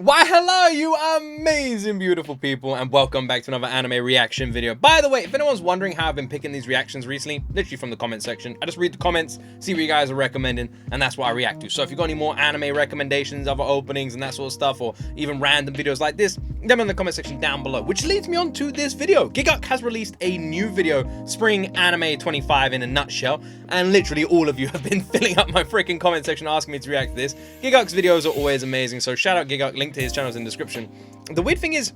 Why hello you amazing beautiful people, and welcome back to another anime reaction video. By the way, if anyone's wondering how I've been picking these reactions recently, literally from the comment section, I just read the comments, see what you guys are recommending, and that's what I react to. So if you've got any more anime recommendations, other openings and that sort of stuff, or even random videos like this, let me in the comment section down below. Which leads me on to this video. Gigguk has released a new video, Spring Anime 25 in a nutshell, and literally all of you have been filling up my freaking comment section asking me to react to this. Gigguk's videos are always amazing, so shout out Gigguk. Link to his channel is in the description. The weird thing is,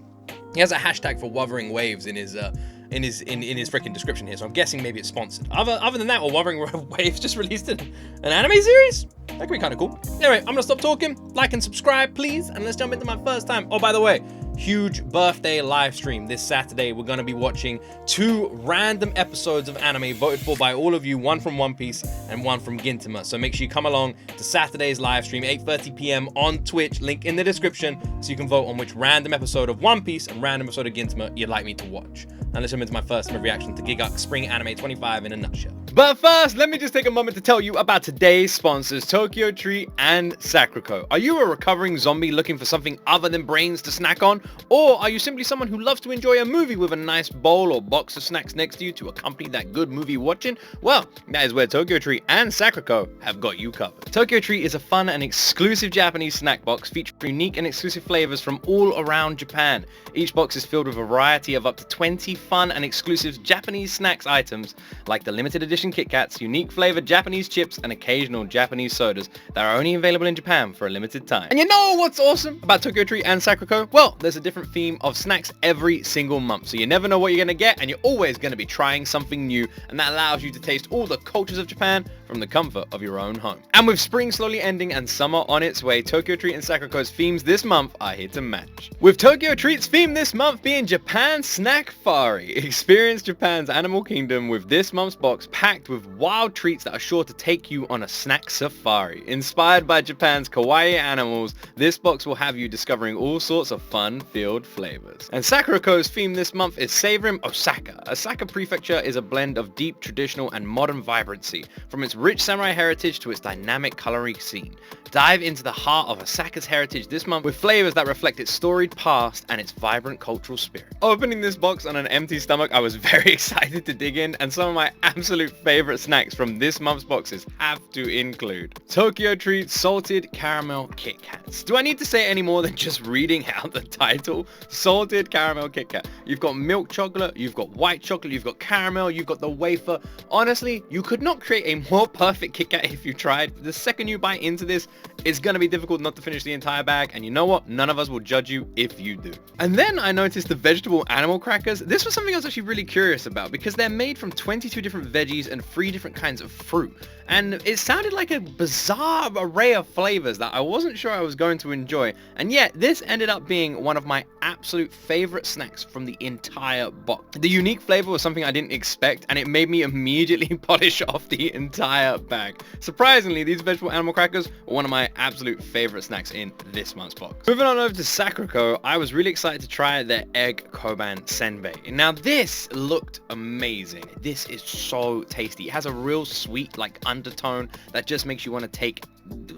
he has a hashtag for Wuthering Waves in his freaking description here, so I'm guessing maybe it's sponsored. Other than that, or Wuthering Waves just released an anime series? That could be kind of cool. Anyway, I'm gonna stop talking. Like and subscribe, please, and let's jump into my first time. Oh, by the way, huge birthday live stream this Saturday. We're gonna be watching 2 random episodes of anime voted for by all of you, one from One Piece and one from Gintama. So make sure you come along to Saturday's live stream, 8:30 p.m. on Twitch, link in the description, so you can vote on which random episode of One Piece and random episode of Gintama you'd like me to watch. Now let's jump into my first reaction to Gigguk Spring Anime 25 in a nutshell. But first, let me just take a moment to tell you about today's sponsors, Tokyo Treat and Sakurako. Are you a recovering zombie looking for something other than brains to snack on? Or are you simply someone who loves to enjoy a movie with a nice bowl or box of snacks next to you to accompany that good movie watching? Well, that is where Tokyo Treat and Sakurako have got you covered. Tokyo Treat is a fun and exclusive Japanese snack box featuring unique and exclusive flavors from all around Japan. Each box is filled with a variety of up to 20 fun and exclusive Japanese snacks items like the limited edition Kit Kats, unique flavored Japanese chips, and occasional Japanese sodas that are only available in Japan for a limited time. And you know what's awesome about Tokyo Treat and Sakurako? Well, there's a different theme of snacks every single month, so you never know what you're gonna get, and you're always gonna be trying something new, and that allows you to taste all the cultures of Japan from the comfort of your own home. And with spring slowly ending and summer on its way, Tokyo Treat and Sakurako's themes this month are here to match. With Tokyo Treat's theme this month being Japan Snackfari. Experience Japan's animal kingdom with this month's box packed with wild treats that are sure to take you on a snack safari. Inspired by Japan's kawaii animals, this box will have you discovering all sorts of fun-filled flavors. And Sakurako's theme this month is Savoring Osaka. Osaka Prefecture is a blend of deep traditional and modern vibrancy, from its rich samurai heritage to its dynamic coloring scene. Dive into the heart of Osaka's heritage this month with flavors that reflect its storied past and its vibrant cultural spirit. Opening this box on an empty stomach, I was very excited to dig in, and some of my absolute favorite snacks from this month's boxes have to include Tokyo Treat Salted Caramel Kit Kats. Do I need to say any more than just reading out the title? Salted Caramel Kit Kat. You've got milk chocolate, you've got white chocolate, you've got caramel, you've got the wafer. Honestly, you could not create a more perfect Kit Kat if you tried. The second you bite into this, it's gonna be difficult not to finish the entire bag, and you know what? None of us will judge you if you do. And then I noticed the vegetable animal crackers. This was something I was actually really curious about because they're made from 22 different veggies and 3 different kinds of fruit. And it sounded like a bizarre array of flavors that I wasn't sure I was going to enjoy. And yet, this ended up being one of my absolute favorite snacks from the entire box. The unique flavor was something I didn't expect, and it made me immediately polish off the entire bag. Surprisingly, these vegetable animal crackers were one of my absolute favorite snacks in this month's box. Moving on over to Sakurako, I was really excited to try their egg koban senbei. Now, this looked amazing. This is so tasty. It has a real sweet, like, undertone that just makes you want to take,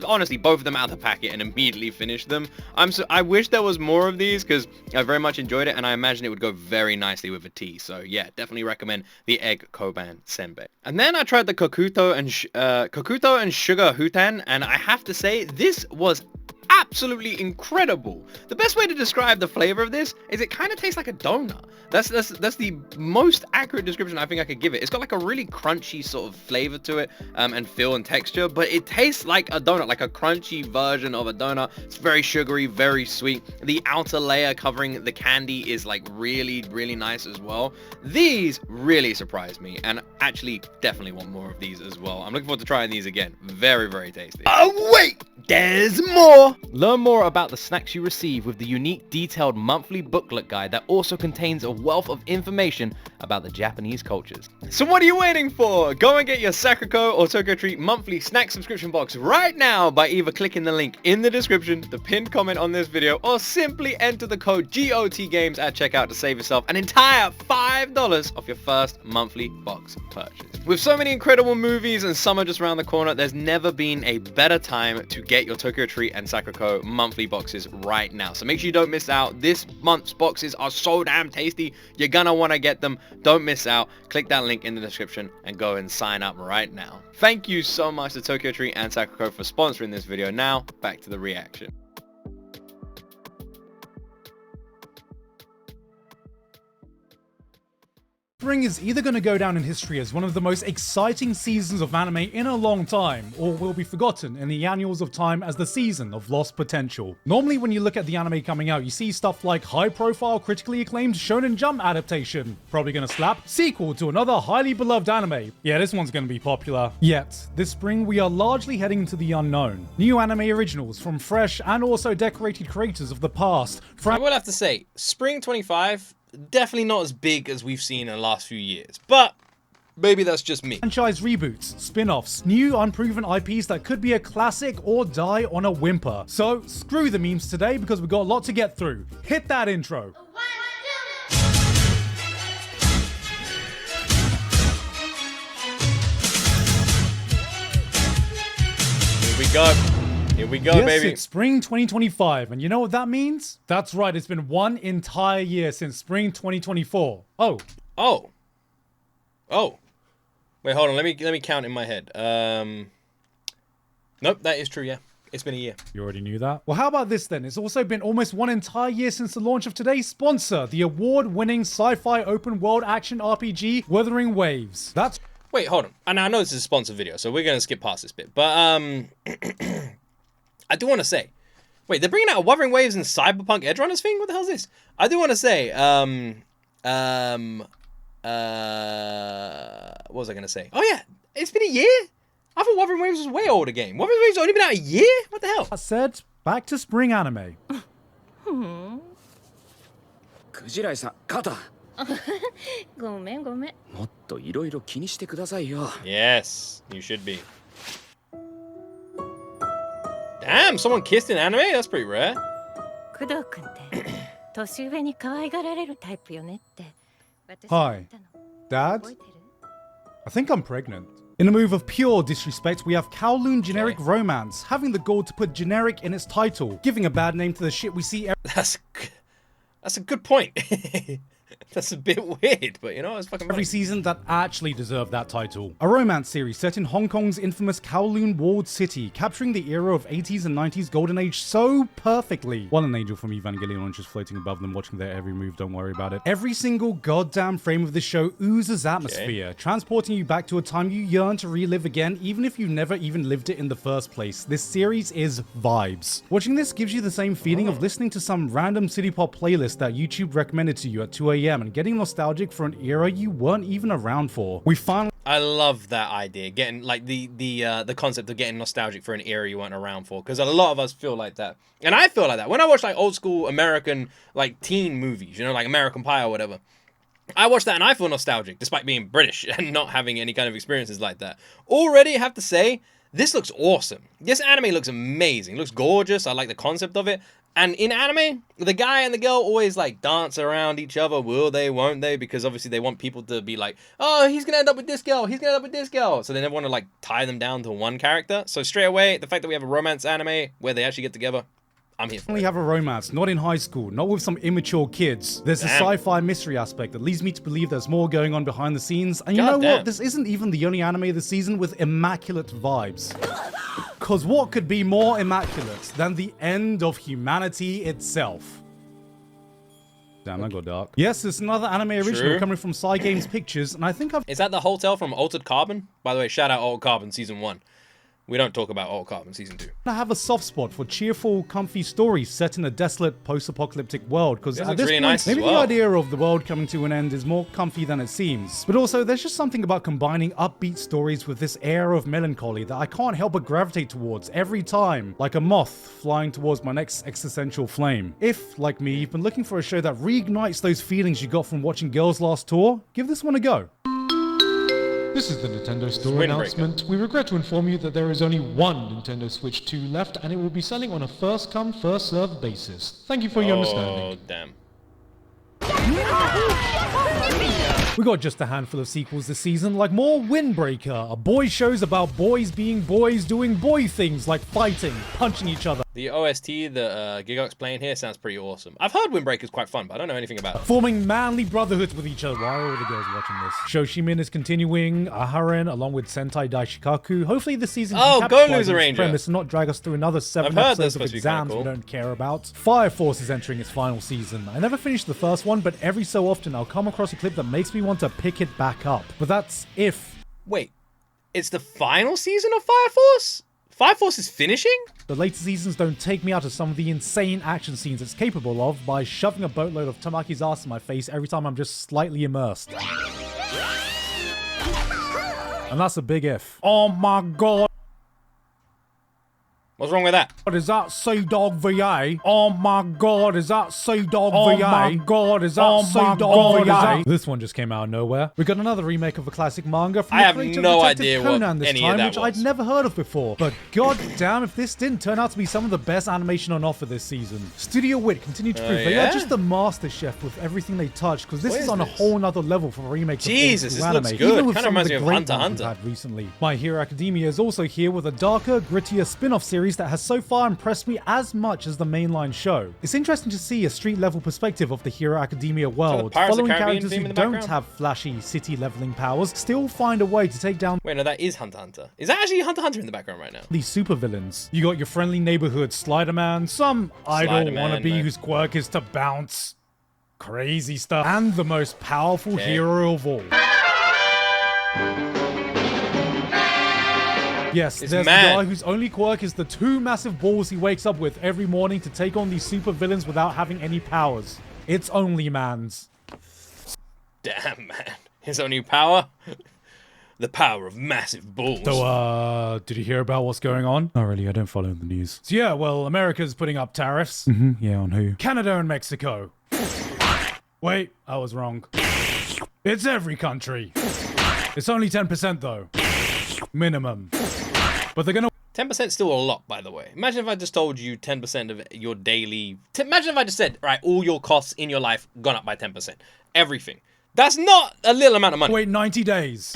honestly, both of them out of the packet and immediately finish them. I wish there was more of these because I very much enjoyed it, and I imagine it would go very nicely with a tea. So yeah, definitely recommend the egg koban senbei. And then I tried the kokuto and sugar hutan, and I have to say this was absolutely incredible. The best way to describe the flavor of this is it kind of tastes like a donut. That's the most accurate description I think I could give it. It's got like a really crunchy sort of flavor to it, and feel and texture, but it tastes like a donut, like a crunchy version of a donut. It's very sugary, very sweet. The outer layer covering the candy is like really, really nice as well. These really surprised me, and actually definitely want more of these as well. I'm looking forward to trying these again. Very, very tasty. Oh wait! There's more! Learn more about the snacks you receive with the unique detailed monthly booklet guide that also contains a wealth of information about the Japanese cultures. So what are you waiting for? Go and get your Sakurako or Tokyo Treat monthly snack subscription box right now by either clicking the link in the description, the pinned comment on this video, or simply enter the code GOT games at checkout to save yourself an entire $5 off your first monthly box purchase. With so many incredible movies and summer just around the corner, there's never been a better time to get your Tokyo Treat and Sakurako Sakuko monthly boxes right now. So make sure you don't miss out. This month's boxes are so damn tasty. You're gonna want to get them. Don't miss out. Click that link in the description and go and sign up right now. Thank you so much to Tokyo Tree and Sakuko for sponsoring this video. Now, back to the reaction. Spring is either going to go down in history as one of the most exciting seasons of anime in a long time, or will be forgotten in the annals of time as the season of lost potential. Normally when you look at the anime coming out, you see stuff like high-profile, critically acclaimed Shonen Jump adaptation, probably going to slap, sequel to another highly beloved anime. Yeah, this one's going to be popular. Yet, this spring we are largely heading into the unknown. New anime originals from fresh and also decorated creators of the past. I will have to say, Spring 25, definitely not as big as we've seen in the last few years, but maybe that's just me. Franchise reboots, spin-offs, new unproven IPs that could be a classic or die on a whimper. So screw the memes today because we've got a lot to get through. Hit that intro. Here we go. Here we go, yes, baby. It's spring 2025, and you know what that means? That's right, it's been one entire year since spring 2024. Oh. Wait, hold on. Let me count in my head. Nope, that is true. Yeah, it's been a year. You already knew that? Well, how about this then? It's also been almost one entire year since the launch of today's sponsor, the award-winning sci-fi open-world action RPG, Wuthering Waves. That's... Wait, hold on. And I know this is a sponsored video, so we're gonna skip past this bit. But I do want to say, wait, they're bringing out a Wuthering Waves and Cyberpunk Edgerunners thing? What the hell is this? I do want to say, what was I going to say? Oh yeah, it's been a year? I thought Wuthering Waves was a way older game. Wuthering Waves has only been out a year? What the hell? That said, back to spring anime. Kujirai-san, kata. ごめんごめん。もっといろいろ気にしてくださいよ。 Yes, you should be. Damn, someone kissed in anime? That's pretty rare. 工藤君って年上に可愛がられるタイプよねって。 Hi, Dad? I think I'm pregnant. In a move of pure disrespect, we have Kowloon Generic Romance, having the goal to put generic in its title, giving a bad name to the shit we see That's a good point. That's a bit weird, but you know, it's fucking every season that actually deserved that title. A romance series set in Hong Kong's infamous Kowloon walled city, capturing the era of 80s and 90s golden age so perfectly. While an angel from Evangelion launches floating above them, watching their every move, don't worry about it. Every single goddamn frame of this show oozes atmosphere, transporting you back to a time you yearn to relive again, even if you never even lived it in the first place. This series is vibes. Watching this gives you the same feeling of listening to some random city pop playlist that YouTube recommended to you at 2 AM and getting nostalgic for an era you weren't even around for. We finally... I love that idea, getting like the concept of getting nostalgic for an era you weren't around for, because a lot of us feel like that, and I feel like that when I watch like old school American like teen movies, you know, like American Pie or whatever. I watch that and I feel nostalgic despite being British and not having any kind of experiences like that. Already, I have to say, this looks awesome. This anime looks amazing. It looks gorgeous. I like the concept of it. And in anime, the guy and the girl always like dance around each other. Will they, won't they? Because obviously they want people to be like, oh, he's going to end up with this girl. He's going to end up with this girl. So they never want to like tie them down to one character. So straight away, the fact that we have a romance anime where they actually get together, I'm here for it. We have a romance, not in high school, not with some immature kids. There's a sci-fi mystery aspect that leads me to believe there's more going on behind the scenes. And you know what? This isn't even the only anime this season with immaculate vibes. Cause what could be more immaculate than the end of humanity itself? Damn, that got dark. Yes, it's another anime original coming from Cygames Pictures, and I think I've... Is that the hotel from Altered Carbon? By the way, shout out Altered Carbon Season 1. We don't talk about Altered Carbon Season 2. I have a soft spot for cheerful, comfy stories set in a desolate, post-apocalyptic world, because at this point, maybe the idea of the world coming to an end is more comfy than it seems. But also, there's just something about combining upbeat stories with this air of melancholy that I can't help but gravitate towards every time, like a moth flying towards my next existential flame. If, like me, you've been looking for a show that reignites those feelings you got from watching Girls' Last Tour, give this one a go. This is the Nintendo Store announcement. We regret to inform you that there is only one Nintendo Switch 2 left, and it will be selling on a first-come, first-served basis. Thank you for your understanding. Oh, damn. We got just a handful of sequels this season, like more Windbreaker, a boy shows about boys being boys doing boy things like fighting, punching each other. The OST that Gigguk's playing here sounds pretty awesome. I've heard Windbreaker's quite fun, but I don't know anything about it. Forming manly brotherhoods with each other. Why are all the girls watching this? Shoshimin is continuing Aharen along with Sentai Daishikaku. Hopefully this season Oh, can go capitalize Loser on its Ranger. premise and not drag us through another 7 I've heard episodes that's of supposed to be kinda exams we cool. don't care about. Fire Force is entering its final season. I never finished the first one, but every so often I'll come across a clip that makes me want to pick it back up. But that's if Wait, it's the final season of Fire Force? Fire Force is finishing? the later seasons don't take me out of some of the insane action scenes it's capable of by shoving a boatload of Tamaki's ass in my face every time I'm just slightly immersed. And that's a big if. Oh my god. What's wrong with that? Is that Sea Dog VA? Oh my god, is that Sea Dog VA? Oh my god, is that Sea Dog VA? This one just came out of nowhere. We got another remake of a classic manga from I the have creator of no Detective idea what Conan this any of time, that which I'd was. never heard of before. But god damn if this didn't turn out to be some of the best animation on offer this season. Studio Wit continued to prove they yeah? are just the master chef with everything they touch, because this What is is on a this? whole nother level for remakes Jesus, of this old looks anime, good. even with Kinda some of reminds the me of great Hunter x ones we've Hunter. had recently. My Hero Academia is also here with a darker, grittier spin-off series that has so far impressed me as much as the mainline show. It's interesting to see a street-level perspective of the Hero Academia world, Pirates of the following Caribbean characters theme who in the don't background? have flashy city-leveling powers still find a way to take down Wait, no, that is Hunter x Hunter. Is that actually Hunter x Hunter in the background right now? these supervillains. You got your friendly neighborhood Slider-Man, some idol Slider-Man, wannabe man. whose quirk is to bounce. Crazy stuff. And the most powerful hero of all. Yes, It's there's mad. the guy whose only quirk is the 2 massive balls he wakes up with every morning to take on these super villains without having any powers. It's only man's. Damn, man. His only power? The power of massive balls. So, did you hear about what's going on? Not really, I don't follow the news. So yeah, well, America's putting up tariffs. Yeah, on who? Canada and Mexico. Wait, I was wrong. It's every country. It's only 10% though. Minimum. But they're gonna 10% still a lot, by the way. Imagine if I just told you 10% of your daily... Imagine if I just said, right, all your costs in your life gone up by 10%. Everything. That's not a little amount of money. wait 90 days.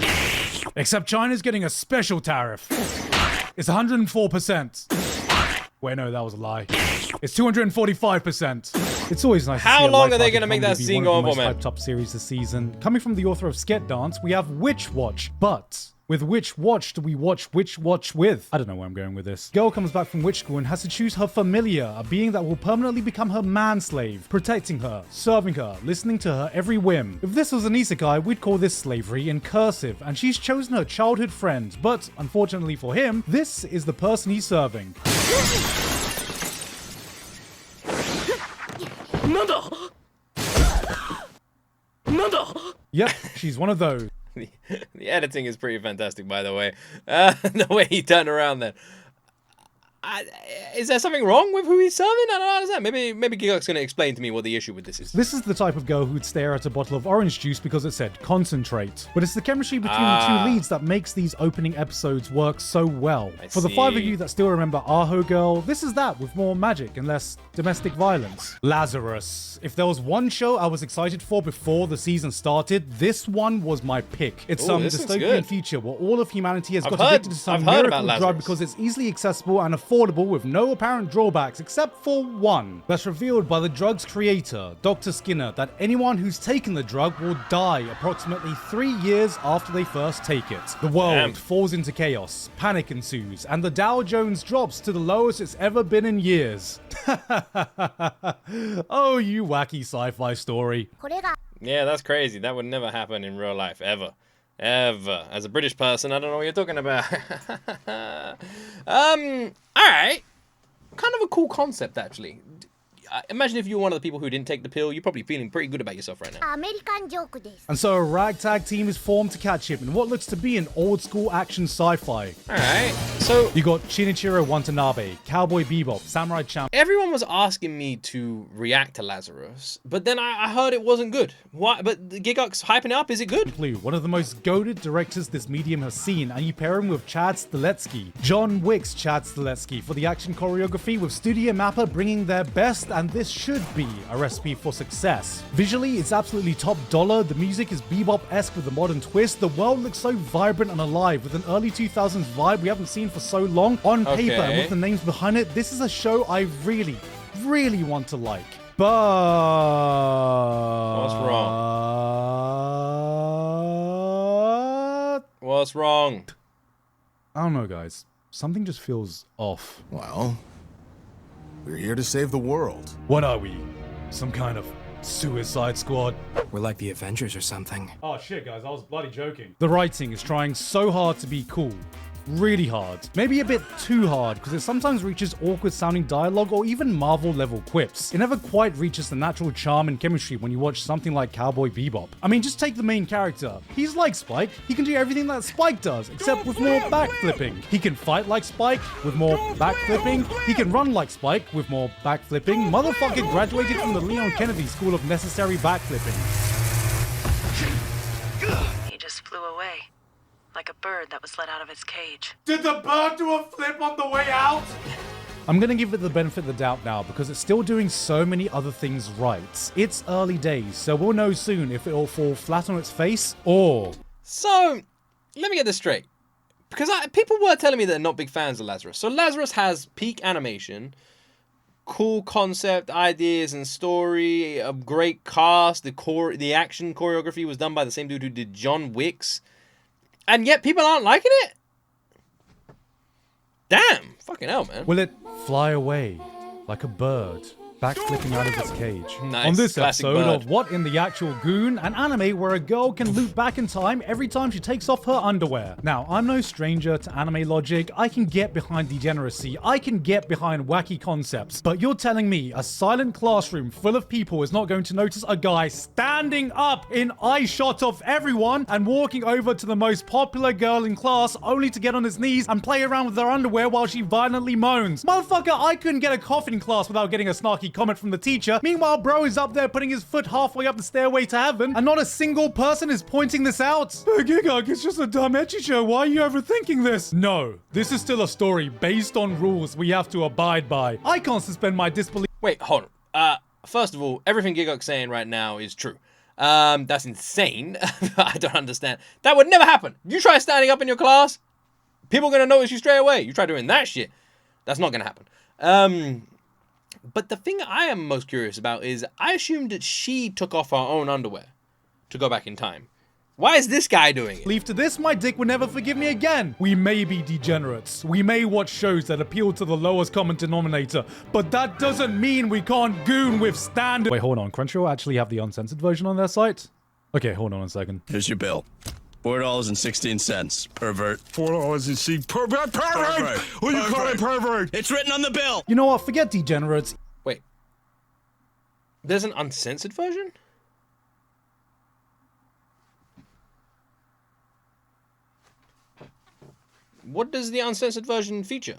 Except China's getting a special tariff. It's 104%. Wait, no, that was a lie. It's 245%. It's always nice to How see a long are they light-hearted gonna make that comedy be scene one of go the on for, most man? hyped up series this season. Coming from the author of Sket Dance, we have Witch Watch. But with which watch do we watch Witch Watch with? I don't know where I'm going with this. Girl comes back from witch school and has to choose her familiar, a being that will permanently become her manslave, protecting her, serving her, listening to her every whim. If this was an isekai, we'd call this slavery in cursive, and she's chosen her childhood friend, but unfortunately for him, this is the person he's serving. Yep, she's one of those. The editing is pretty fantastic, by the way. The way he turned around then. Is there something wrong with who he's serving? I don't understand. Maybe Gigguk's going to explain to me what the issue with this is. This is the type of girl who'd stare at a bottle of orange juice because it said concentrate. But it's the chemistry between the two leads that makes these opening episodes work so well. For the 5 of see. you that still remember Aho Girl, this is that with more magic and less domestic violence. Lazarus. If there was one show I was excited for before the season started, this one was my pick. It's Ooh, some this looks dystopian good. future where all of humanity has I've got heard- addicted to some I've heard about miracle drug Lazarus. because it's easily accessible and affordable with no apparent drawbacks except for one. That's revealed by the drug's creator, Dr. Skinner, that anyone who's taken the drug will die approximately 3 years after they first take it. The world Damn. falls into chaos, panic ensues, and the Dow Jones drops to the lowest it's ever been in years. Oh, you wacky sci-fi story. Yeah, that's crazy. That would never happen in real life, ever. Ever. As a British person, I don't know what you're talking about. Alright. Kind of a cool concept, actually. Imagine if you were one of the people who didn't take the pill, you're probably feeling pretty good about yourself right now. アメリカンジョークです。 And so a ragtag team is formed to catch him in what looks to be an old-school action sci-fi. Alright, so You got Shinichiro Watanabe, Cowboy Bebop, Samurai Champloo. everyone was asking me to react to Lazarus, but then I heard it wasn't good. Why? But Gigguk's hyping it up, is it good? One of the most goated directors this medium has seen, and you pair him with Chad Stiletzky. John Wick's Chad Stiletzky for the action choreography, with Studio Mappa bringing their best and this should be a recipe for success. Visually, it's absolutely top dollar. The music is bebop-esque with a modern twist. The world looks so vibrant and alive with an early 2000s vibe we haven't seen for so long. On paper and with the names behind it, this is a show I really, really want to like. But what's wrong? What's wrong? I don't know, guys. Something just feels off. Well, we're here to save the world. What are we? Some kind of Suicide Squad? We're like the Avengers or something. Oh shit, guys, I was bloody joking. The writing is trying so hard to be cool. Really hard. Maybe a bit too hard, because it sometimes reaches awkward sounding dialogue or even Marvel level quips. It never quite reaches the natural charm and chemistry when you watch something like Cowboy Bebop. I mean, just take the main character. He's like Spike. He can do everything that Spike does, except with more backflipping. He can fight like Spike with more backflipping. He can run like Spike with more backflipping. Motherfucker graduated from the Leon Kennedy School of Necessary Backflipping. He just flew away. Like a bird that was let out of its cage. Did the bird do a flip on the way out? I'm gonna give it the benefit of the doubt now because it's still doing so many other things right. It's early days, so we'll know soon if it'll fall flat on its face or... So, let me get this straight. Because people were telling me they're not big fans of Lazarus. So Lazarus has peak animation, cool concept, ideas and story, a great cast, the action choreography was done by the same dude who did John Wick's. And yet people aren't liking it? Damn. Fucking hell, man. Will it fly away like a bird, backflipping out of its cage? Nice. On this Classic episode bird. of What in the Actual Goon, an anime where a girl can loop back in time every time she takes off her underwear. Now, I'm no stranger to anime logic. I can get behind degeneracy. I can get behind wacky concepts. But you're telling me a silent classroom full of people is not going to notice a guy standing up in eye shot of everyone and walking over to the most popular girl in class only to get on his knees and play around with her underwear while she violently moans. Motherfucker, I couldn't get a coffee in class without getting a snarky comment from the teacher. Meanwhile, bro is up there putting his foot halfway up the stairway to heaven, and not a single person is pointing this out. Gigguk, it's just a dumb ecchi show. Why are you overthinking this? No, this is still a story based on rules we have to abide by. I can't suspend my disbelief. Wait, hold on. First of all, everything Gigguk's saying right now is true. That's insane. I don't understand. That would never happen. You try standing up in your class, people are going to notice you straight away. You try doing that shit, that's not going to happen. But the thing I am most curious about is I assumed that she took off her own underwear to go back in time. Why is this guy doing it? Leave to this, my dick would never forgive me again. We may be degenerates. We may watch shows that appeal to the lowest common denominator, but that doesn't mean we can't goon with standard. Wait, hold on. Crunchyroll actually have the uncensored version on their site? Okay, hold on a second. Here's your bill. $4.16, pervert. $4.16. Pervert! Pervert! What you call it, pervert? It's written on the bill! You know what? Forget degenerates. Wait. There's an uncensored version? What does the uncensored version feature?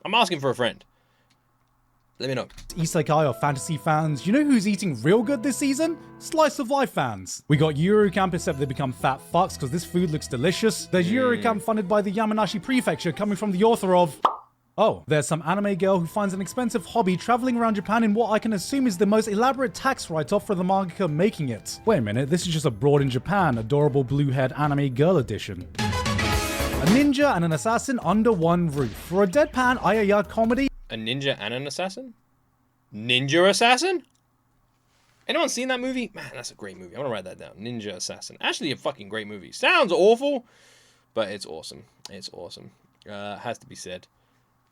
I'm asking for a friend. Let me know. Isekai or fantasy fans, you know who's eating real good this season? Slice of Life fans. We got Yuru Camp, except they become fat fucks because this food looks delicious. There's Yuru Camp funded by the Yamanashi Prefecture, coming from the author of... Oh, there's some anime girl who finds an expensive hobby traveling around Japan in what I can assume is the most elaborate tax write-off for the mangaka making it. Wait a minute, this is just Abroad in Japan, adorable blue-haired anime girl edition. A ninja and an assassin under one roof. For a deadpan ayaya comedy... A ninja and an assassin? Ninja Assassin? Anyone seen that movie? Man, that's a great movie. I want to write that down. Ninja Assassin. Actually, a fucking great movie. Sounds awful, but it's awesome. It's awesome. Has to be said.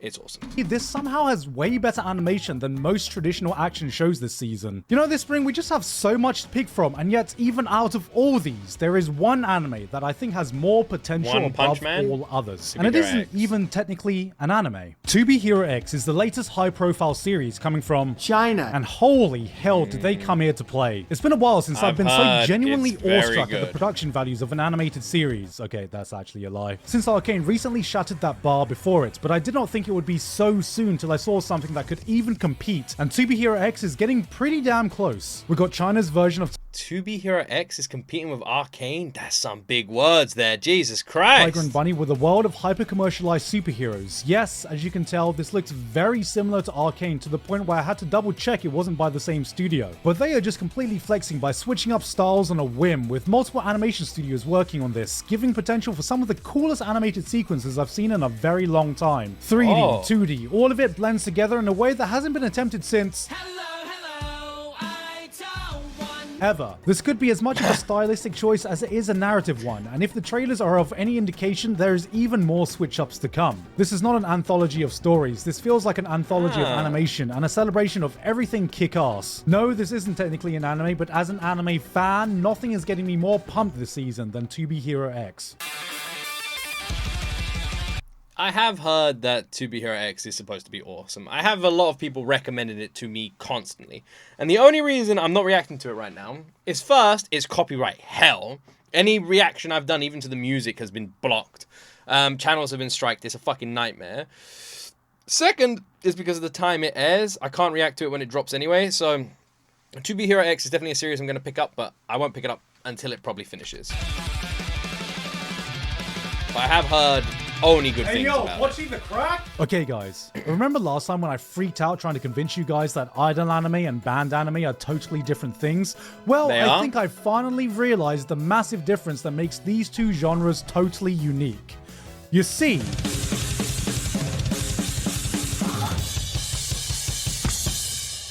It's awesome. This somehow has way better animation than most traditional action shows this season. You know, this spring we just have so much to pick from, and yet even out of all these, there is one anime that I think has more potential above all others. And it isn't even technically an anime. To Be Hero X is the latest high-profile series coming from China. And holy hell did they come here to play. It's been a while since I've been so genuinely awestruck at the production values of an animated series. Okay, that's actually a lie. Since Arcane recently shattered that bar before it, but I did not think it would be so soon till I saw something that could even compete, and To Be Hero X is getting pretty damn close. We got China's version of To Be Hero X is competing with Arcane? That's some big words there. Jesus Christ. Tiger and Bunny with a world of hyper-commercialized superheroes. Yes, as you can tell, this looks very similar to Arcane to the point where I had to double check it wasn't by the same studio. But they are just completely flexing by switching up styles on a whim, with multiple animation studios working on this, giving potential for some of the coolest animated sequences I've seen in a very long time. 3D, 2D, all of it blends together in a way that hasn't been attempted since... ever. This could be as much of a stylistic choice as it is a narrative one, and if the trailers are of any indication, there is even more switch-ups to come. This is not an anthology of stories, this feels like an anthology of animation, and a celebration of everything kick-ass. No, this isn't technically an anime, but as an anime fan, nothing is getting me more pumped this season than To Be Hero X. I have heard that To Be Hero X is supposed to be awesome. I have a lot of people recommending it to me constantly. And the only reason I'm not reacting to it right now is first, it's copyright hell. Any reaction I've done, even to the music, has been blocked. Channels have been striked. It's a fucking nightmare. Second is because of the time it airs. I can't react to it when it drops anyway. So To Be Hero X is definitely a series I'm going to pick up, but I won't pick it up until it probably finishes. But I have heard only good things about watching the crack? Okay guys, remember last time when I freaked out trying to convince you guys that idol anime and band anime are totally different things? Well, I think I finally realized the massive difference that makes these two genres totally unique. You see,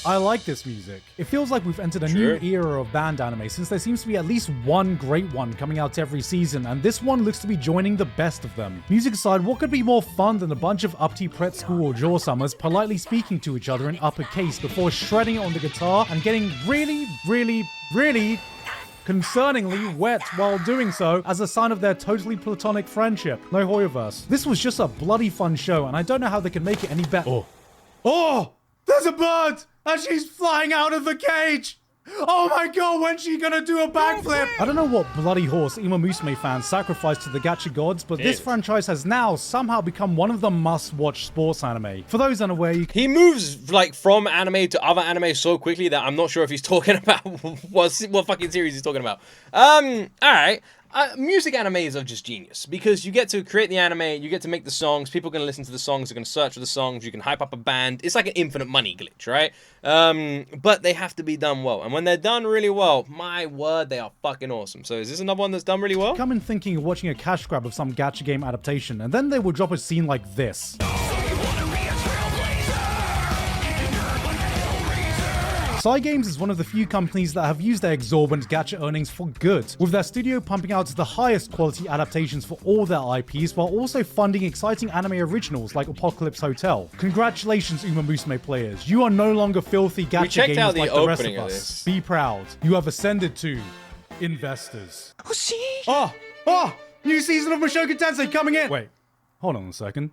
I like this music. It feels like we've entered a new era of band anime since there seems to be at least one great one coming out every season, and this one looks to be joining the best of them. Music aside, what could be more fun than a bunch of uppity pret school or jaw summers politely speaking to each other in uppercase before shredding it on the guitar and getting really concerningly wet while doing so as a sign of their totally platonic friendship. No Hoyoverse. This was just a bloody fun show, and I don't know how they can make it any better. Oh! There's a bird! And she's flying out of the cage! Oh my god, when's she gonna do a backflip? I don't know what bloody horse Uma Musume fans sacrificed to the gacha gods, but this franchise has now somehow become one of the must-watch sports anime. For those unaware, he moves like from anime to other anime so quickly that I'm not sure if he's talking about what fucking series he's talking about. Alright. Music animes are just genius because you get to create the anime, you get to make the songs, people are going to listen to the songs, they're going to search for the songs, you can hype up a band. It's like an infinite money glitch, right? But they have to be done well. And when they're done really well, my word, they are fucking awesome. So is this another one that's done really well? Come in thinking of watching a cash grab of some gacha game adaptation, and then they will drop a scene like this. Cygames is one of the few companies that have used their exorbitant gacha earnings for good, with their studio pumping out the highest quality adaptations for all their IPs while also funding exciting anime originals like Apocalypse Hotel. Congratulations, Uma Musume players. You are no longer filthy gacha gamers like the rest of us. Be proud. You have ascended to investors. Oh! New season of Mushoku Tensei coming in! Wait, hold on a second.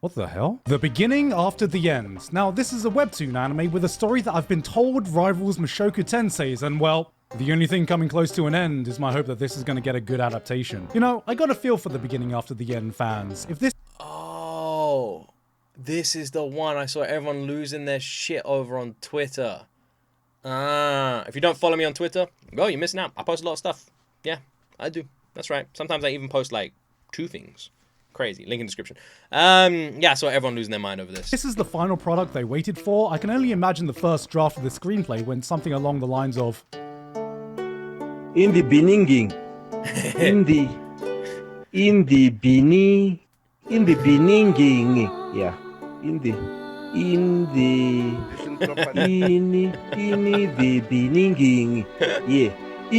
What the hell? The beginning after the end. Now, this is a webtoon anime with a story that I've been told rivals Mushoku Tensei's, and well, the only thing coming close to an end is my hope that this is going to get a good adaptation. You know, I got a feel for the beginning after the end fans. If this... Oh, this is the one I saw everyone losing their shit over on Twitter. If you don't follow me on Twitter, well, you're missing out. I post a lot of stuff. Yeah, I do. That's right. Sometimes I even post like 2 things. Crazy. Link in description. Yeah, so everyone losing their mind over this. This is the final product they waited for. I can only imagine the first draft of the screenplay went something along the lines of... In the beginning, yeah, in the beginning, yeah. In the beginning. Oh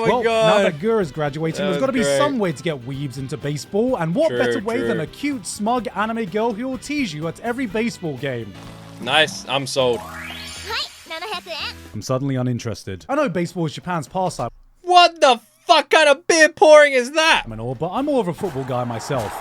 my well, god. Now that Gura's graduating, there's got to be some way to get weebs into baseball, and what better way than a cute, smug anime girl who will tease you at every baseball game. Nice, I'm sold. I'm suddenly uninterested. I know baseball is Japan's pastime. What the fuck kind of beer pouring is that? And all, but I'm more of a football guy myself.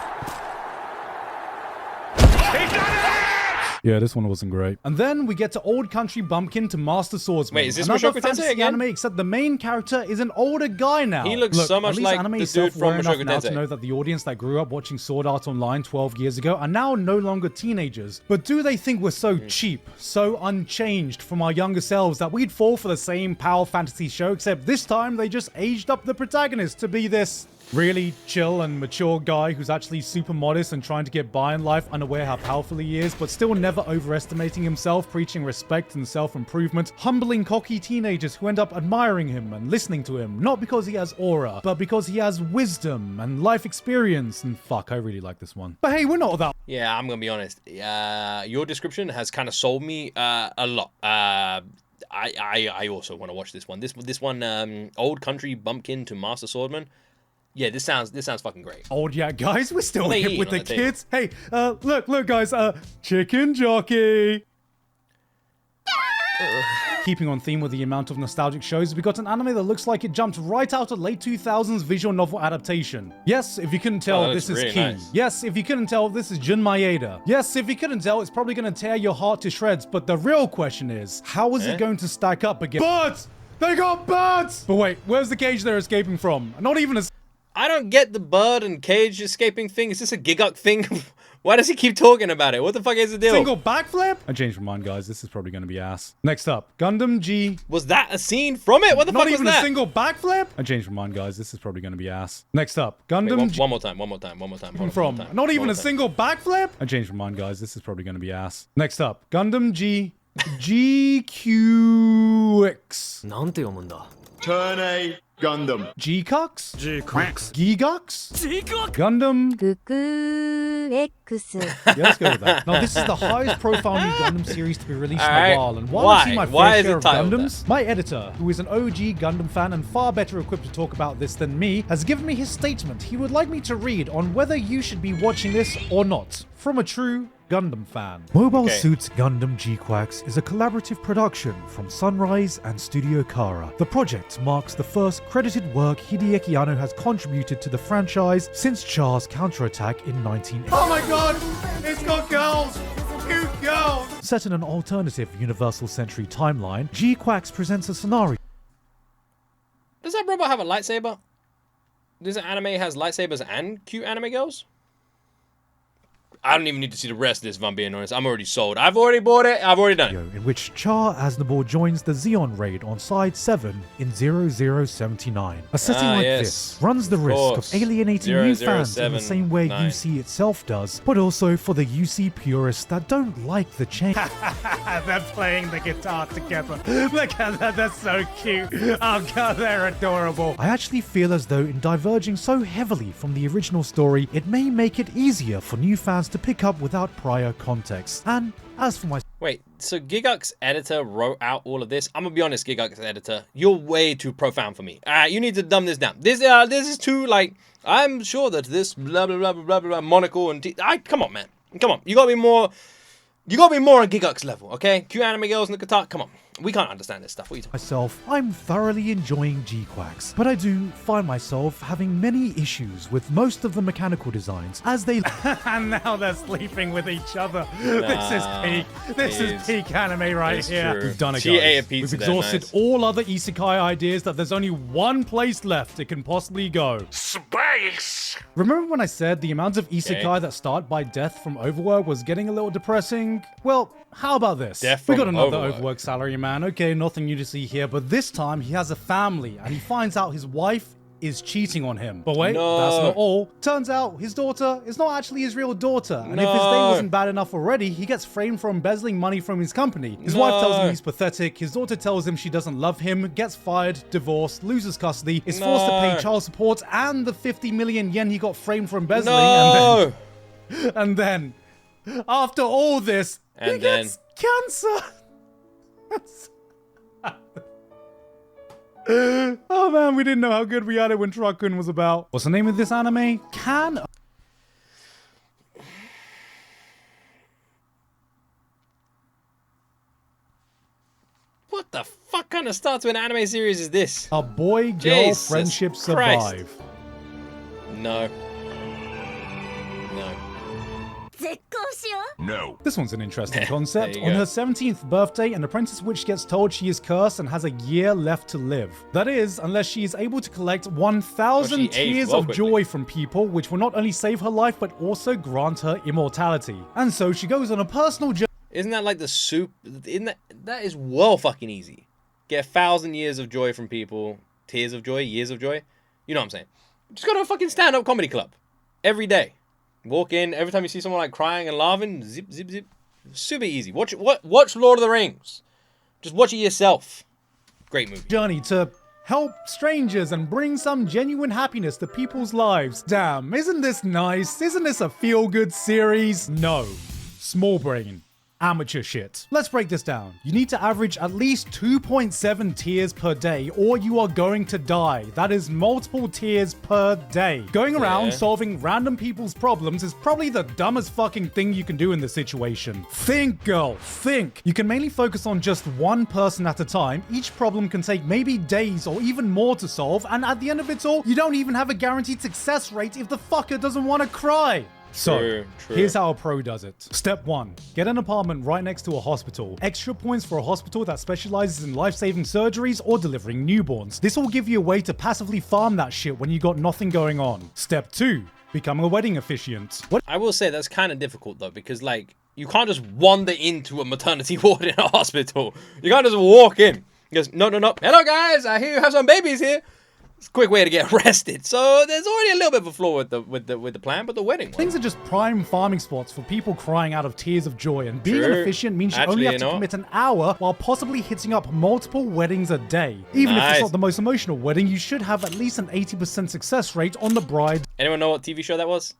Yeah, this one wasn't great. And then we get to Old Country Bumpkin to Master Swordsman. Wait, is this another Mushoku Tensei fantasy again? anime, except the main character is an older guy now. He looks Look, so much at least like anime the is dude from self-aware enough Mushoku now to Tensei. know that the audience that grew up watching Sword Art Online 12 years ago are now no longer teenagers. But do they think we're so cheap, so unchanged from our younger selves that we'd fall for the same power fantasy show, except this time they just aged up the protagonist to be this really chill and mature guy who's actually super modest and trying to get by in life, unaware how powerful he is, but still never overestimating himself, preaching respect and self-improvement, humbling cocky teenagers who end up admiring him and listening to him, not because he has aura, but because he has wisdom and life experience. And fuck, I really like this one. But hey, we're not that. Yeah, I'm gonna be honest. Your description has kind of sold me a lot. I also want to watch this one. This one, Old Country Bumpkin to Master Swordsman. Yeah, this sounds fucking great. Old yeah, guys, we're still What they hip eating with on the the table? kids. Hey, look, guys, chicken jockey. Keeping on theme with the amount of nostalgic shows, we got an anime that looks like it jumped right out of late 2000s visual novel adaptation. Yes, if you couldn't tell, that this is looks really King. nice. Yes, if you couldn't tell, this is Jun Maeda. Yes, if you couldn't tell, it's probably gonna tear your heart to shreds, but the real question is, how is it going to stack up against— Birds! They got birds! But wait, where's the cage they're escaping from? Not even a— I don't get the bird and cage escaping thing. Is this a Gigguk thing? Why does he keep talking about it? What the fuck is the deal? single backflip? I changed my mind, guys. This is probably gonna be ass. Next up, Gundam G. Was that a scene from it? What the Not fuck was even that? a single backflip? I changed my mind, guys. This is probably gonna be ass. Next up, Wait, Gundam G. one more time. Hold on, From one not even more a time. single backflip? I changed my mind, guys. This is probably gonna be ass. Next up, Gundam G. GQX. なんて読むんだ Turn A Gundam. GCux? GIGGUK Giggux? Gundam. GIGGUK Yeah, let's go with that. Now, this is the highest profile new Gundam series to be released in Alright, a while, and while why? I see my Why fair is share it of titled Gundams, my editor, who is an OG Gundam fan and far better equipped to talk about this than me, has given me his statement he would like me to read on whether you should be watching this or not, from a true Gundam fan. Mobile Okay. Suits Gundam G-Quax is a collaborative production from Sunrise and Studio Kara. The project marks the first credited work Hideaki Anno has contributed to the franchise since Char's counterattack in 1980. Oh my god! It's got girls! Cute girls! Set in an alternative Universal Century timeline, G-Quax presents a scenario Does that robot have a lightsaber? Does the anime has lightsabers and cute anime girls? I don't even need to see the rest of this, if I'm being honest. I'm already sold. I've already bought it. I've already done it. in which Char Aznavour joins the Xeon raid on Side 7 in 0079. A setting like yes. this runs the risk course. of alienating new fans in the 0079. same way UC itself does, but also for the UC purists that don't like the change. They're playing the guitar together. Look at that, that's so cute. Oh god, they're adorable. I actually feel as though in diverging so heavily from the original story, it may make it easier for new fans to pick up without prior context. And as for my Wait, so Gigguk's editor wrote out all of this? I'm gonna be honest, Gigguk's editor, you're way too profound for me. You need to dumb this down. This is too, like, I'm sure that this blah blah blah blah blah blah monocle and come on, man, come on. You gotta be more on Gigguk's level, okay? Cute anime girls and the guitar, come on. We can't understand this stuff. What are you talking? myself, I'm thoroughly enjoying G-Quax, but I do find myself having many issues with most of the mechanical designs as they and now they're sleeping with each other. This is peak. This is peak anime right It's here. true. We've done it, She guys. ate a pizza We've there, exhausted nice. all other isekai ideas that there's only one place left it can possibly go. Space! Remember when I said the amount of isekai that start by death from overwork was getting a little depressing? Well, how about this? Death We from got another overwork. overwork salary man. Okay, nothing new to see here, but this time he has a family and he finds out his wife is cheating on him. But wait, No. that's not all. Turns out his daughter is not actually his real daughter. And if his day No. wasn't bad enough already, he gets framed for embezzling money from his company. His wife tells him No. he's pathetic. His daughter tells him she doesn't love him, gets fired, divorced, loses custody, is forced to pay No. child support and the 50 million yen he got framed for embezzling. No. And then, after all this, he And then- gets cancer. Oh man, we didn't know how good we had it when Truck-kun was about. What's the name of this anime? What the fuck kind of start to an anime series is this? A boy-girl Jesus friendship Christ. survive. No. No. No. This one's an interesting concept. you On go. her 17th birthday, an apprentice witch gets told she is cursed and has a year left to live. That is, unless she is able to collect 1,000 aged tears well of quickly. joy from people, which will not only save her life, but also grant her immortality. And so she goes on a personal journey. Isn't that like the soup? Isn't that is well fucking easy. Get 1,000 years of joy from people, tears of joy, years of joy. You know what I'm saying? Just go to a fucking stand-up comedy club every day. Walk in every time you see someone like crying and laughing. Zip, zip, zip. Super easy. Watch Lord of the Rings. Just watch it yourself. Great movie. Journey to help strangers and bring some genuine happiness to people's lives. Damn, isn't this nice? Isn't this a feel-good series? No. Small brain. Amateur shit. Let's break this down. You need to average at least 2.7 tears per day or you are going to die. That is multiple tears per day. Going around solving random people's problems is probably the dumbest fucking thing you can do in this situation. Think, girl, think. You can mainly focus on just one person at a time. Each problem can take maybe days or even more to solve, and at the end of it all, you don't even have a guaranteed success rate if the fucker doesn't want to cry. So, here's how a pro does it. Step 1. Get an apartment right next to a hospital. Extra points for a hospital that specializes in life-saving surgeries or delivering newborns. This will give you a way to passively farm that shit when you got nothing going on. Step 2. Become a wedding officiant. I will say that's kind of difficult though, because like you can't just wander into a maternity ward in a hospital. You can't just walk in. You goes, no. Hello guys, I hear you have some babies here. It's a quick way to get arrested. So there's already a little bit of a flaw with the plan, but the wedding one. Things are just prime farming spots for people crying out of tears of joy, and being an officiant means you only have to commit an hour while possibly hitting up multiple weddings a day. Even if it's not the most emotional wedding, you should have at least an 80% success rate on the bride. Anyone know what TV show that was?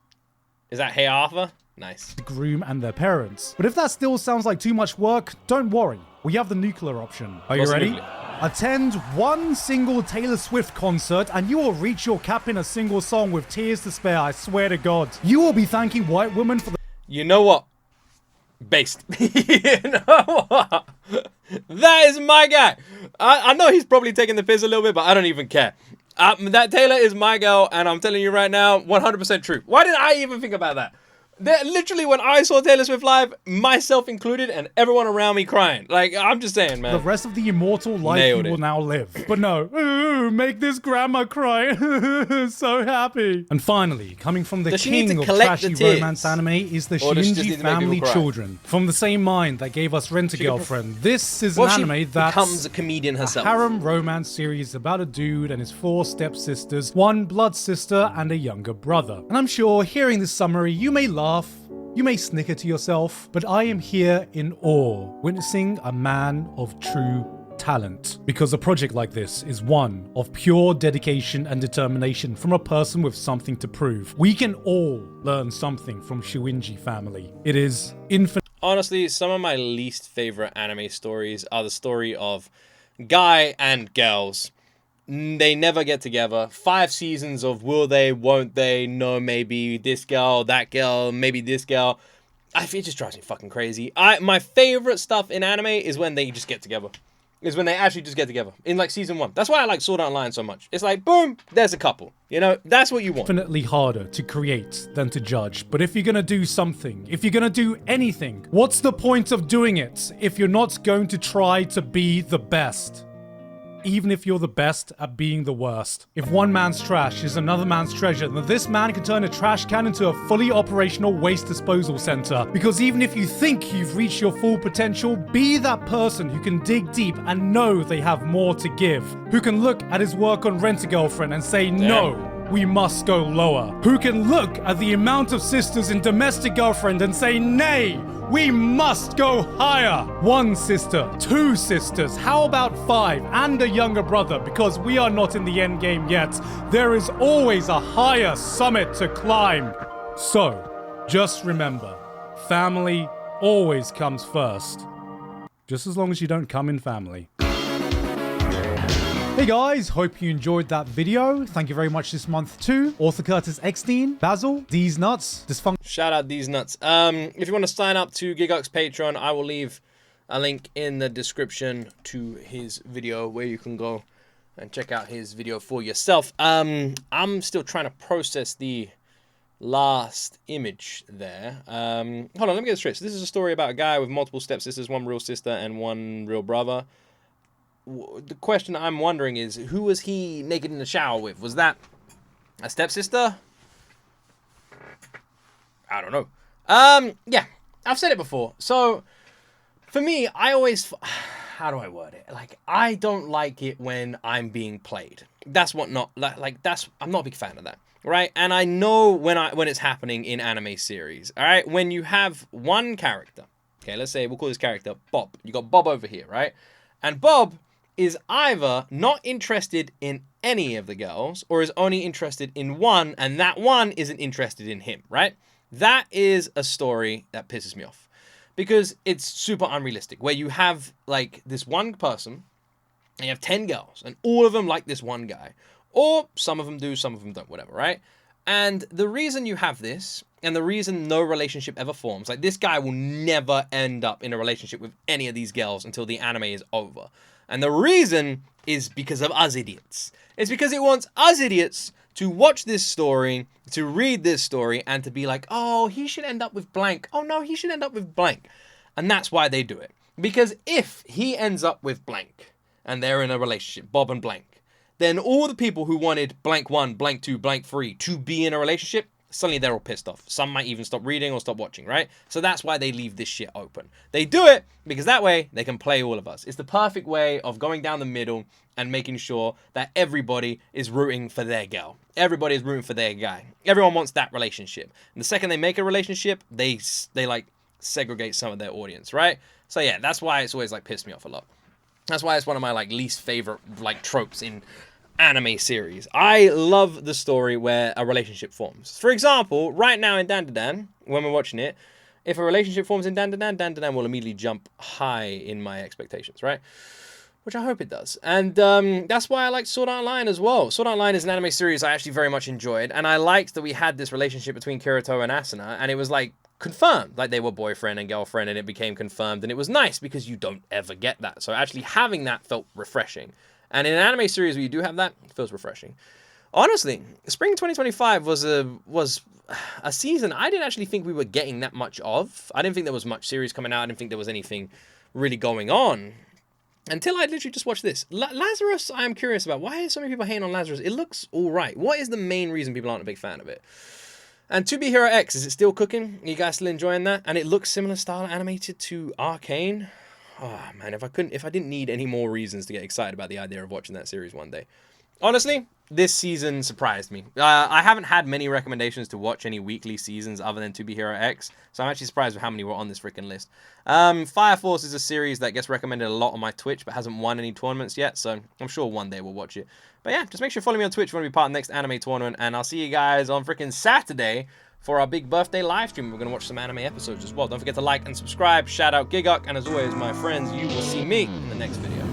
Is that Hey Arthur? Nice. The groom and their parents. But if that still sounds like too much work, don't worry. We have the nuclear option. Are you ready? Attend one single Taylor Swift concert and you will reach your cap in a single song with tears to spare, I swear to God. You will be thanking white women for the... You know what? Based. You know what? That is my guy. I know he's probably taking the piss a little bit, but I don't even care. That Taylor is my girl, and I'm telling you right now, 100% true. Why didn't I even think about that? Literally, when I saw Taylor Swift live, myself included, and everyone around me crying. Like, I'm just saying, man. The rest of the immortal life you will now live. But no, ooh, make this grandma cry. So happy. And finally, coming from the king of trashy romance anime is the Shinji family children. From the same mind that gave us Rent-A-Girlfriend, this is an anime that becomes a comedian herself. A harem romance series about a dude and his 4 stepsisters, 1 blood sister, and a younger brother. And I'm sure hearing this summary, you may laugh, you may snicker to yourself, but I am here in awe, witnessing a man of true talent. Because a project like this is one of pure dedication and determination from a person with something to prove. We can all learn something from Shuinji family. It is infinite. Honestly, some of my least favorite anime stories are the story of guy and girls. They never get together. 5 seasons of will they, won't they, no, maybe this girl, that girl, maybe this girl. It just drives me fucking crazy. My favorite stuff in anime is when they just get together. Is when they actually just get together. In like season 1. That's why I like Sword Art Online so much. It's like, boom, there's a couple. You know, that's what you want. Infinitely harder to create than to judge. But if you're gonna do something, if you're gonna do anything, what's the point of doing it if you're not going to try to be the best? Even if you're the best at being the worst. If one man's trash is another man's treasure, then this man can turn a trash can into a fully operational waste disposal center. Because even if you think you've reached your full potential, be that person who can dig deep and know they have more to give. Who can look at his work on Rent-A-Girlfriend and say, no, we must go lower. Who can look at the amount of sisters in Domestic Girlfriend and say, nay, we must go higher. 1 sister, 2 sisters, how about 5 and a younger brother? Because we are not in the end game yet. There is always a higher summit to climb. So, just remember, family always comes first. Just as long as you don't come in family. Hey guys, hope you enjoyed that video. Thank you very much this month to Author Curtis Eckstein, Basil, These Nuts, Shout out These Nuts. If you want to sign up to GIGGUK's Patreon, I will leave a link in the description to his video where you can go and check out his video for yourself. I'm still trying to process the last image there. Hold on, let me get this straight. So this is a story about a guy with multiple stepsisters, one real sister and one real brother. The question I'm wondering is, who was he naked in the shower with? Was that a stepsister? I don't know. Yeah, I've said it before. So, for me, I always... How do I word it? Like, I don't like it when I'm being played. That's what not... Like, that's... I'm not a big fan of that. Right? And I know when it's happening in anime series. Alright? When you have one character. Okay, let's say we'll call this character Bob. You got Bob over here, right? And Bob is either not interested in any of the girls or is only interested in one, and that one isn't interested in him, right? That is a story that pisses me off because it's super unrealistic where you have like this one person and you have 10 girls and all of them like this one guy, or some of them do, some of them don't, whatever, right? And the reason you have this and the reason no relationship ever forms, like this guy will never end up in a relationship with any of these girls until the anime is over. And the reason is because of us idiots. It's because it wants us idiots to watch this story, to read this story, and to be like, oh, he should end up with blank. Oh, no, he should end up with blank. And that's why they do it. Because if he ends up with blank, and they're in a relationship, Bob and blank, then all the people who wanted blank 1, blank 2, blank 3 to be in a relationship, suddenly they're all pissed off. Some might even stop reading or stop watching, right? So that's why they leave this shit open. They do it because that way they can play all of us. It's the perfect way of going down the middle and making sure that everybody is rooting for their girl. Everybody is rooting for their guy. Everyone wants that relationship. And the second they make a relationship, they like segregate some of their audience, right? So yeah, that's why it's always like pissed me off a lot. That's why it's one of my like least favorite like tropes in anime series. I love the story where a relationship forms. For example, right now in Dandadan, when we're watching it, if a relationship forms in Dandadan, Dandadan will immediately jump high in my expectations, right? Which I hope it does. And that's why I like Sword Art Online as well. Sword Art Online is an anime series I actually very much enjoyed, and I liked that we had this relationship between Kirito and Asuna, and it was like confirmed, like they were boyfriend and girlfriend, and it became confirmed, and it was nice because you don't ever get that. So actually having that felt refreshing. And in an anime series where you do have that, it feels refreshing. Honestly, Spring 2025 was a season I didn't actually think we were getting that much of. I didn't think there was much series coming out. I didn't think there was anything really going on. Until I literally just watched this. Lazarus, I am curious about. Why are so many people hating on Lazarus? It looks alright. What is the main reason people aren't a big fan of it? And To Be Hero X, is it still cooking? Are you guys still enjoying that? And it looks similar style animated to Arcane. Oh man, if I didn't need any more reasons to get excited about the idea of watching that series one day. Honestly, this season surprised me. I haven't had many recommendations to watch any weekly seasons other than To Be Hero X, so I'm actually surprised with how many were on this freaking list. Fire Force is a series that gets recommended a lot on my Twitch, but hasn't won any tournaments yet, so I'm sure one day we'll watch it. But yeah, just make sure you follow me on Twitch if you want to be part of the next anime tournament, and I'll see you guys on freaking Saturday for our big birthday live stream. We're going to watch some anime episodes as well. Don't forget to like and subscribe. Shout out Gigguk, and as always, my friends, you will see me in the next video.